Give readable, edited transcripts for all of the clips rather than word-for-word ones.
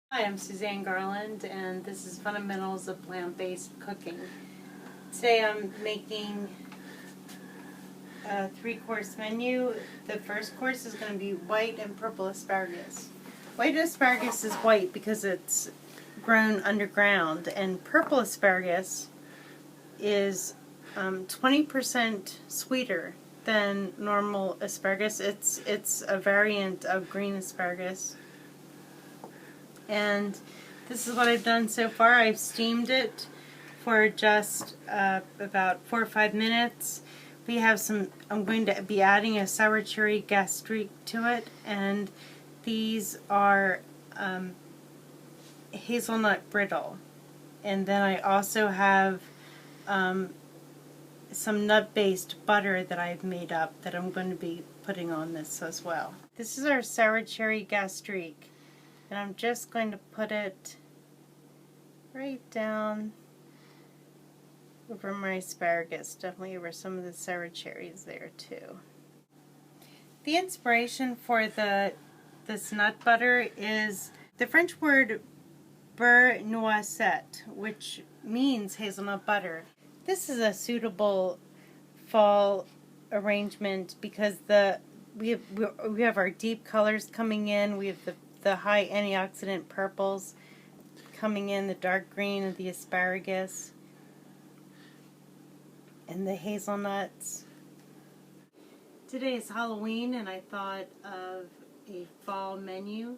Hi, I'm Suzanne Garland, and this is Fundamentals of Plant-Based Cooking. Today I'm making a three-course menu. The first course is going to be white and purple asparagus. White asparagus is white because it's grown underground, and purple asparagus is 20% sweeter than normal asparagus. It's a variant of green asparagus. And this is what I've done so far. I've steamed it for just about 4 or 5 minutes. We have some, I'm going to be adding a sour cherry gastrigue to it, and these are hazelnut brittle. And then I also have some nut-based butter that I've made up that I'm going to be putting on this as well. This is our sour cherry gastrigue. And I'm just going to put it right down over my asparagus, definitely over some of the sour cherries there too. The inspiration for this nut butter is the French word beurre noisette, which means hazelnut butter. This is a suitable fall arrangement because we have our deep colors coming in. We have the high antioxidant purples coming in, the dark green of the asparagus, and the hazelnuts. Today is Halloween, and I thought of a fall menu.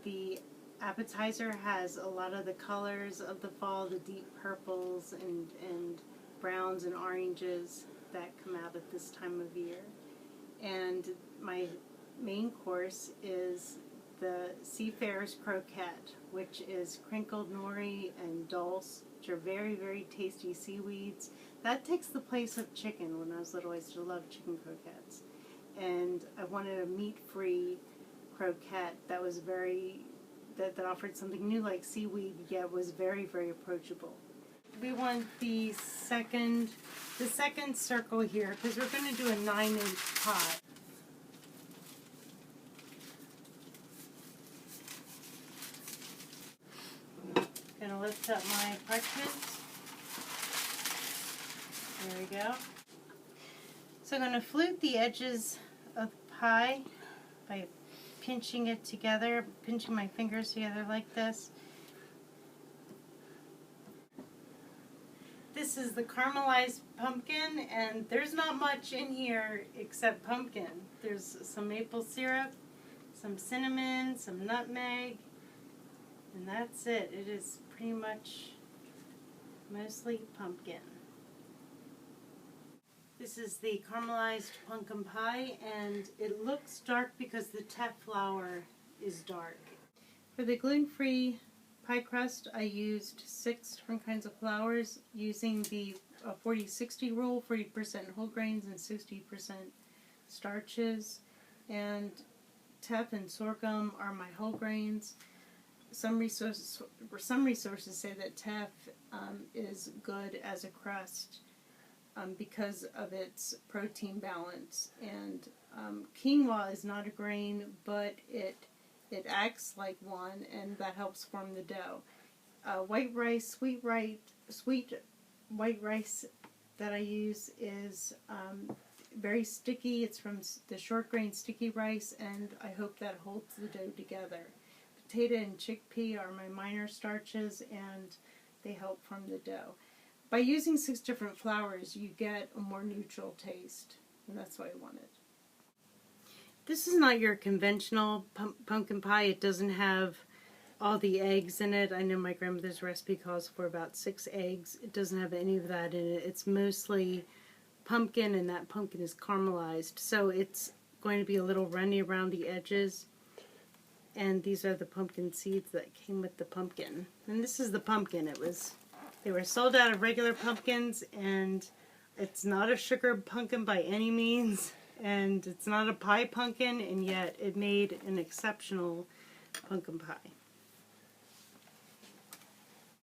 The appetizer has a lot of the colors of the fall, the deep purples and browns and oranges that come out at this time of year. And my main course is the Seafarer's croquette, which is crinkled nori and dulse, which are very, very tasty seaweeds. That takes the place of chicken. When I was little, I used to love chicken croquettes. And I wanted a meat-free croquette that was that offered something new like seaweed, yet was very, very approachable. We want the second circle here, because we're going to do a 9-inch pie. I'm going to lift up my parchment. There we go. So I'm going to flute the edges of the pie by pinching it together, pinching my fingers together like this. This is the caramelized pumpkin, and there's not much in here except pumpkin. There's some maple syrup, some cinnamon, some nutmeg, and that's it. It is pretty much mostly pumpkin. This is the caramelized pumpkin pie, and it looks dark because the teff flour is dark. For the gluten-free pie crust, I used 6 different kinds of flours using the 40-60 rule, 40% whole grains and 60% starches. And teff and sorghum are my whole grains. Some resources say that teff is good as a crust because of its protein balance. And quinoa is not a grain, but it acts like one, and that helps form the dough. White rice, sweet white rice that I use is very sticky. It's from the short grain sticky rice, and I hope that holds the dough together. Potato and chickpea are my minor starches, and they help form the dough. By using 6 different flours, you get a more neutral taste, and that's what I wanted. This is not your conventional pumpkin pie. It doesn't have all the eggs in it. I know my grandmother's recipe calls for about 6 eggs. It doesn't have any of that in it. It's mostly pumpkin, and that pumpkin is caramelized. So it's going to be a little runny around the edges. And these are the pumpkin seeds that came with the pumpkin. And this is the pumpkin. They were sold out of regular pumpkins, and it's not a sugar pumpkin by any means. And it's not a pie pumpkin, and yet it made an exceptional pumpkin pie.